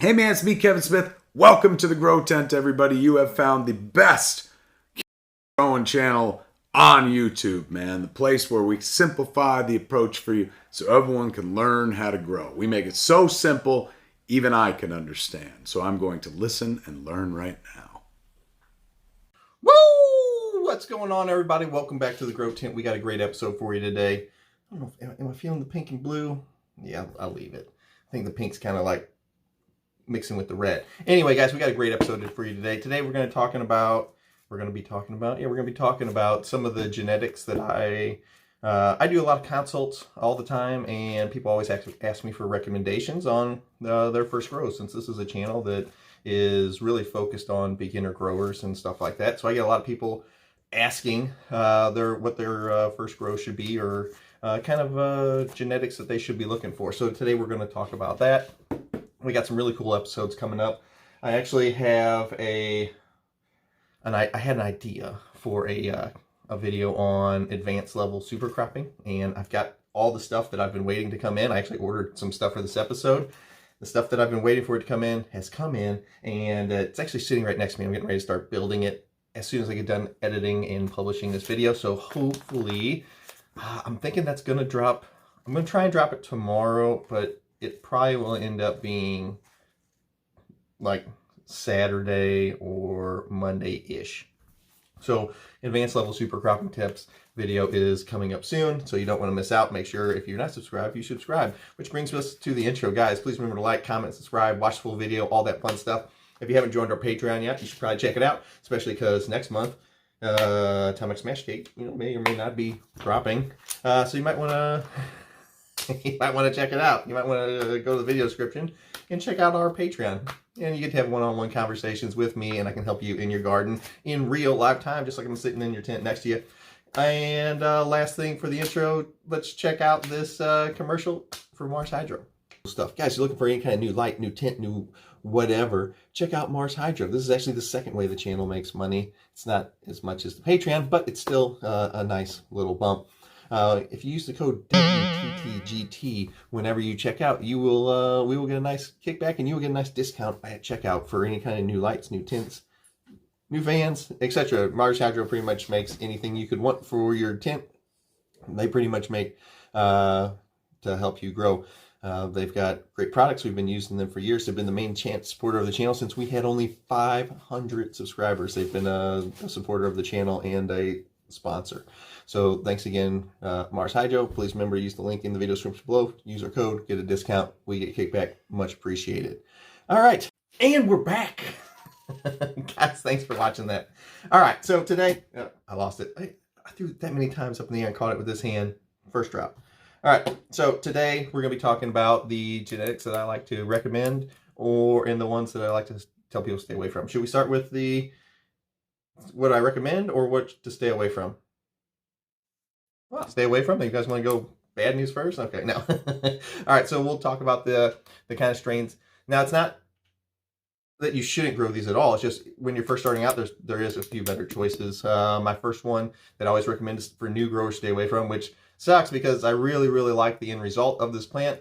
Hey man, it's me, Kevin Smith. Welcome to the Grow Tent, everybody. You have found the best growing channel on YouTube, man. The place where we simplify the approach for you so everyone can learn how to grow. We make it so simple, even I can understand. So I'm going to listen and learn right now. Woo! What's going on, everybody? Welcome back to the Grow Tent. We got a great episode for you today. I don't know, am I feeling the pink and blue? Yeah, I'll leave it. I think the pink's kind of like mixing with the red. Anyway, guys, we got a great episode for you today. Today we're going to be talking about some of the genetics that I do a lot of consults all the time, and people always ask me for recommendations on their first grows, since this is a channel that is really focused on beginner growers and stuff like that. So I get a lot of people asking what their first grow should be, or kind of genetics that they should be looking for. So today we're going to talk about that. We got some really cool episodes coming up. I actually have I had an idea for a video on advanced level super cropping, and I've got all the stuff that I've been waiting to come in. I actually ordered some stuff for this episode. The stuff that I've been waiting for it to come in has come in, and it's actually sitting right next to me. I'm getting ready to start building it as soon as I get done editing and publishing this video. So hopefully, I'm thinking that's going to drop. I'm going to try and drop it tomorrow, but it probably will end up being like Saturday or Monday-ish. So advanced level super cropping tips video is coming up soon, so you don't want to miss out. Make sure, if you're not subscribed, you subscribe. Which brings us to the intro. Guys, please remember to like, comment, subscribe, watch the full video, all that fun stuff. If you haven't joined our Patreon yet, you should probably check it out, especially because next month, Atomic Smash Cake, may or may not be dropping. So you might want to check it out. You might want to go to the video description and check out our Patreon. And you get to have one-on-one conversations with me, and I can help you in your garden in real live time, just like I'm sitting in your tent next to you. And last thing for the intro, let's check out this commercial for Mars Hydro. Stuff. Guys, you're looking for any kind of new light, new tent, new whatever, check out Mars Hydro. This is actually the second way the channel makes money. It's not as much as the Patreon, but it's still a nice little bump. If you use the code WTTGT whenever you check out, we will get a nice kickback, and you will get a nice discount at checkout for any kind of new lights, new tints, new fans, etc. Mars Hydro pretty much makes anything you could want for your tent. They pretty much make to help you grow. They've got great products. We've been using them for years. They've been the main supporter of the channel since we had only 500 subscribers. They've been a supporter of the channel and a sponsor. So thanks again, Mars Hydro. Please remember to use the link in the video description below. Use our code, get a discount. We get kickback. Much appreciated. All right, and we're back. Guys, thanks for watching that. All right, so today, I lost it. I threw it that many times up in the air and caught it with this hand. First drop. All right, so today we're going to be talking about the genetics that I like to recommend, and the ones that I like to tell people to stay away from. Should we start with what I recommend, or what to stay away from? Well, stay away from. You guys want to go bad news first? Okay, no. All right, so we'll talk about the kind of strains. Now, it's not that you shouldn't grow these at all. It's just when you're first starting out, there is a few better choices. My first one that I always recommend is for new growers to stay away from, which sucks because I really, really like the end result of this plant.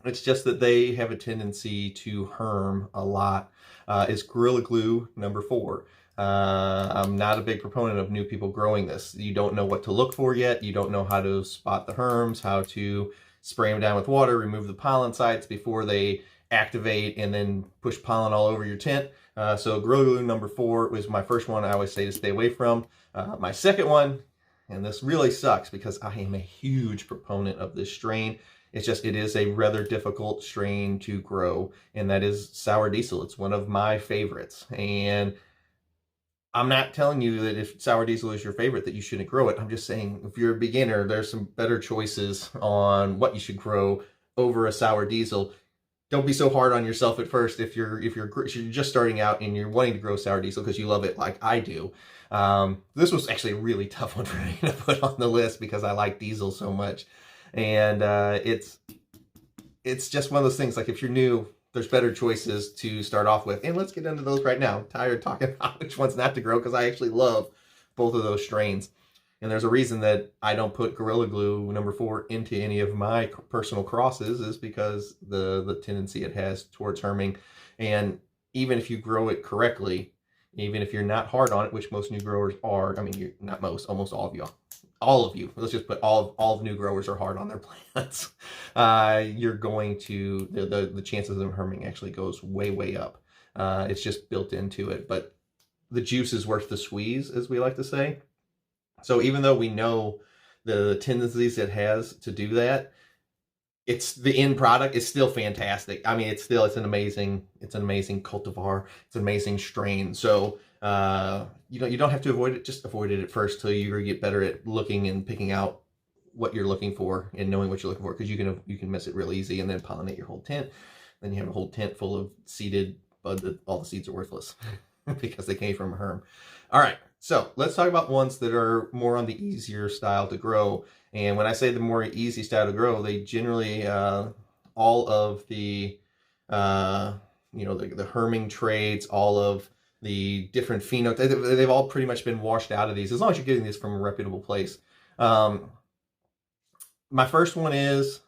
It's just that they have a tendency to herm a lot. It's Gorilla Glue number 4. I'm not a big proponent of new people growing this. You don't know what to look for yet. You don't know how to spot the herms, how to spray them down with water, remove the pollen sites before they activate and then push pollen all over your tent. So Gorilla Glue number 4 was my first one I always say to stay away from. My second one, and this really sucks because I am a huge proponent of this strain. It's just, it is a rather difficult strain to grow, and that is Sour Diesel. It's one of my favorites. And I'm not telling you that if Sour Diesel is your favorite that you shouldn't grow it. I'm just saying if you're a beginner, there's some better choices on what you should grow over a Sour Diesel. Don't be so hard on yourself at first if you're just starting out and you're wanting to grow Sour Diesel because you love it like I do. This was actually a really tough one for me to put on the list because I like diesel so much. And it's just one of those things, like if you're new, there's better choices to start off with. And let's get into those right now. I'm tired of talking about which ones not to grow because I actually love both of those strains. And there's a reason that I don't put Gorilla Glue #4 into any of my personal crosses, is because the tendency it has towards herming. And even if you grow it correctly, even if you're not hard on it, which most new growers are, I mean, you're not most, almost all of you, let's just put all of new growers are hard on their plants. You're going to, the chances of herming actually goes way up. It's just built into it, but the juice is worth the squeeze, as we like to say. So even though we know the tendencies it has to do that, it's the end product is still fantastic. I mean, it's an amazing cultivar. It's an amazing strain. So you don't have to avoid it. Just avoid it at first till you get better at looking and picking out what you're looking for and knowing what you're looking for, because you can miss it real easy and then pollinate your whole tent. Then you have a whole tent full of seeded bud that all the seeds are worthless because they came from a herm. All right, so let's talk about ones that are more on the easier style to grow. And when I say the more easy style to grow, they generally all of the the herming traits, all of the different phenotypes, they've all pretty much been washed out of these, as long as you're getting these from a reputable place. My first one is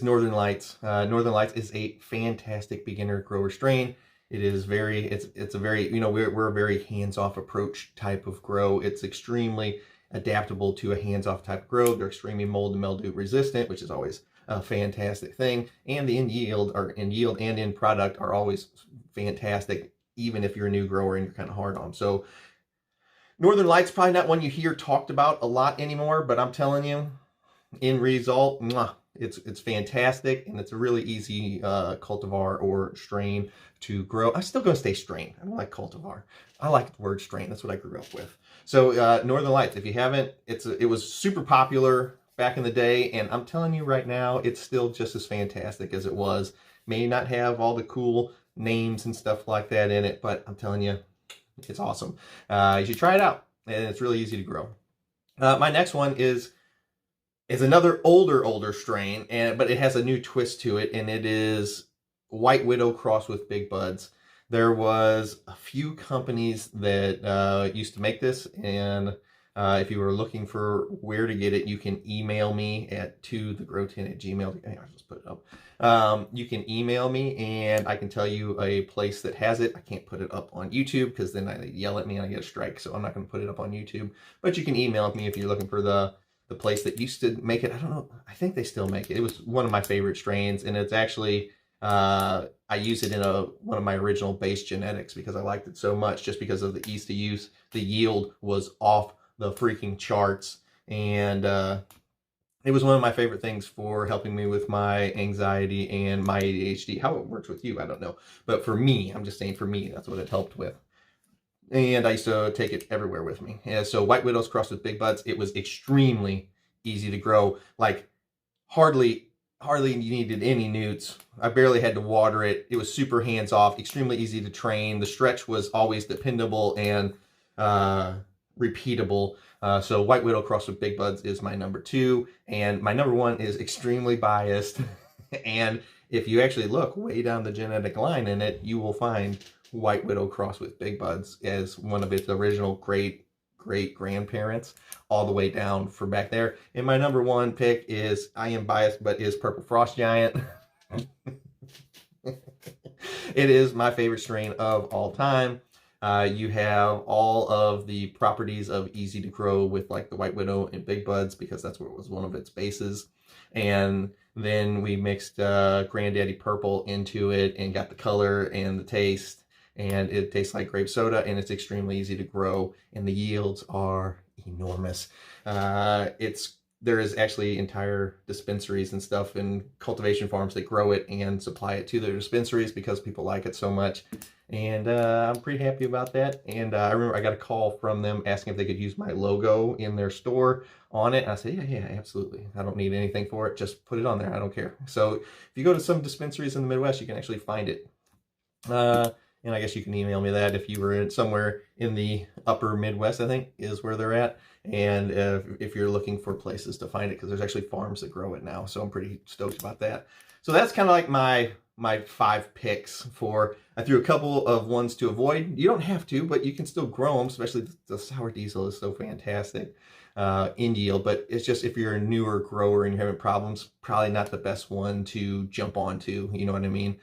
Northern Lights. Northern Lights is a fantastic beginner grower strain. It is it's a very, we're a very hands-off approach type of grow. It's extremely adaptable to a hands-off type of grow. They're extremely mold and mildew resistant, which is always a fantastic thing. And the end yield and end product are always fantastic, even if you're a new grower and you're kind of hard on them. So Northern Lights probably not one you hear talked about a lot anymore, but I'm telling you, in result, it's fantastic, and it's a really easy cultivar or strain to grow. I'm still going to say strain. I don't like cultivar. I like the word strain. That's what I grew up with. So Northern Lights, if you haven't, it was super popular back in the day, and I'm telling you right now, it's still just as fantastic as it was. May not have all the cool names and stuff like that in it, but I'm telling you, it's awesome. You should try it out, and it's really easy to grow. My next one is another older strain, but it has a new twist to it, and it is White Widow crossed with Big Buds. There was a few companies that used to make this, and if you were looking for where to get it, you can email me at tothegrowtent@gmail.com. I'll just put it up. You can email me, and I can tell you a place that has it. I can't put it up on YouTube because then they yell at me and I get a strike, so I'm not going to put it up on YouTube. But you can email me if you're looking for the place that used to make it. I don't know. I think they still make it. It was one of my favorite strains, and it's actually I use it in one of my original base genetics because I liked it so much, just because of the ease to use. The yield was off the freaking charts, and it was one of my favorite things for helping me with my anxiety and my ADHD. How it works with you, I don't know, but for me, I'm just saying, for me, that's what it helped with. And I used to take it everywhere with me. And so White Widows crossed with Big Buds, it was extremely easy to grow. Like hardly you needed any newts. I barely had to water it. It was super hands off, extremely easy to train. The stretch was always dependable and repeatable. So White Widow crossed with Big Buds is my number 2, and my number 1 is extremely biased. And if you actually look way down the genetic line in it, you will find White Widow crossed with Big Buds as one of its original great grandparents, all the way down from back there. And my number 1 pick is, I am biased, but is Purple Frost Giant. It is my favorite strain of all time. You have all of the properties of easy to grow with, like the White Widow and Big Buds, because that's what was one of its bases. And then we mixed Granddaddy Purple into it and got the color and the taste. And it tastes like grape soda, and it's extremely easy to grow, and the yields are enormous. There is actually entire dispensaries and stuff and cultivation farms that grow it and supply it to their dispensaries because people like it so much. And I'm pretty happy about that. And I remember I got a call from them asking if they could use my logo in their store on it. And I said, yeah, absolutely. I don't need anything for it. Just put it on there. I don't care. So if you go to some dispensaries in the Midwest, you can actually find it. And I guess you can email me that if you were somewhere in the upper Midwest, I think, is where they're at. And if you're looking for places to find it, because there's actually farms that grow it now. So I'm pretty stoked about that. So that's kind of like my 5 picks for, I threw a couple of ones to avoid. You don't have to, but you can still grow them, especially the sour diesel is so fantastic. in yield. But it's just, if you're a newer grower and you're having problems, probably not the best one to jump onto. You know what I mean?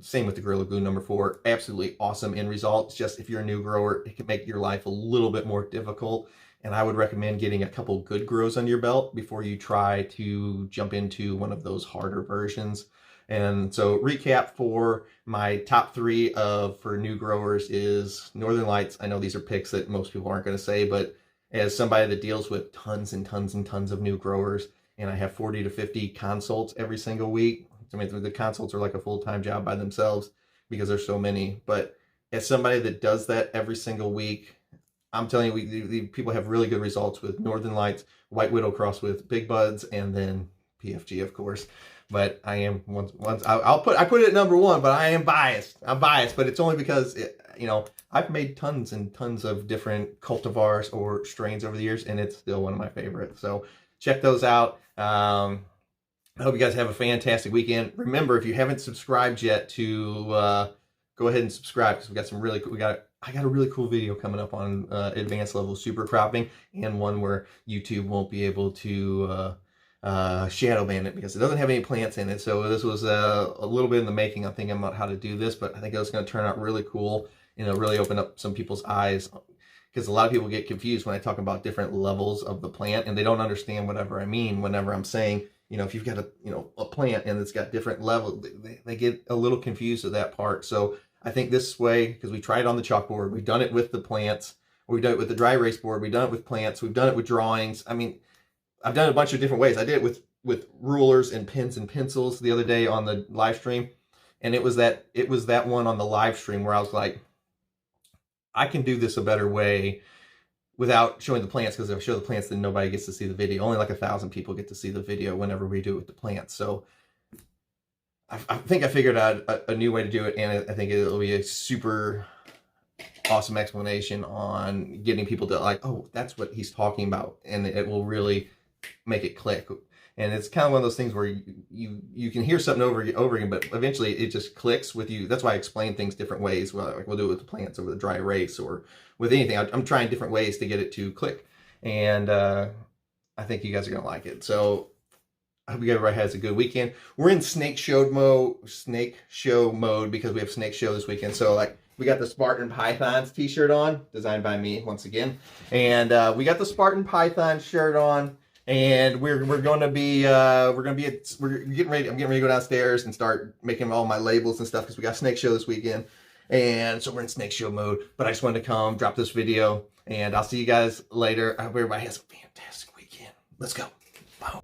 Same with the Gorilla Glue number 4. Absolutely awesome end result. It's just, if you're a new grower, it can make your life a little bit more difficult. And I would recommend getting a couple good grows under your belt before you try to jump into one of those harder versions. And so, recap for my top 3 for new growers is Northern Lights. I know these are picks that most people aren't going to say, but as somebody that deals with tons and tons and tons of new growers, and I have 40 to 50 consults every single week. I mean, the consults are like a full-time job by themselves because there's so many. But as somebody that does that every single week, I'm telling you, the people have really good results with Northern Lights, White Widow crossed with Big Buds, and then PFG, of course. But I am I put it at number 1, but I am biased. I'm biased, but it's only because I've made tons and tons of different cultivars or strains over the years, and it's still one of my favorites. So check those out. I hope you guys have a fantastic weekend. Remember, if you haven't subscribed yet, to go ahead and subscribe, because we got some really cool. I got a really cool video coming up on advanced level super cropping, and one where YouTube won't be able to shadow ban it because it doesn't have any plants in it. So this was a little bit in the making. I'm thinking about how to do this, but I think it's going to turn out really cool. Really open up some people's eyes, because a lot of people get confused when I talk about different levels of the plant, and they don't understand whatever I mean whenever I'm saying, if you've got a plant and it's got different levels, they get a little confused at that part. So I think this way, because we tried it on the chalkboard, we've done it with the plants, we've done it with the dry erase board, we've done it with plants, we've done it with drawings. I mean, I've done it a bunch of different ways. I did it with rulers and pens and pencils the other day on the live stream, and it was that one on the live stream where I was like, I can do this a better way without showing the plants, because if I show the plants, then nobody gets to see the video. Only like 1,000 people get to see the video whenever we do it with the plants. So I think I figured out a new way to do it, and I think it'll be a super awesome explanation on getting people to like, oh, that's what he's talking about, and it will really make it click. And it's kind of one of those things where you can hear something over again, but eventually it just clicks with you. That's why I explain things different ways. Well, like we'll do it with the plants or with the dry erase or with anything. I'm trying different ways to get it to click, and I think you guys are gonna like it. So I hope everybody has a good weekend. We're in snake show mode because we have snake show this weekend. So like, we got the Spartan Pythons t-shirt on, designed by me once again, and we got the Spartan Python shirt on. And we're getting ready. I'm getting ready to go downstairs and start making all my labels and stuff, because we got Snake Show this weekend, and so we're in Snake Show mode. But I just wanted to come drop this video, and I'll see you guys later. I hope everybody has a fantastic weekend. Let's go. Bye.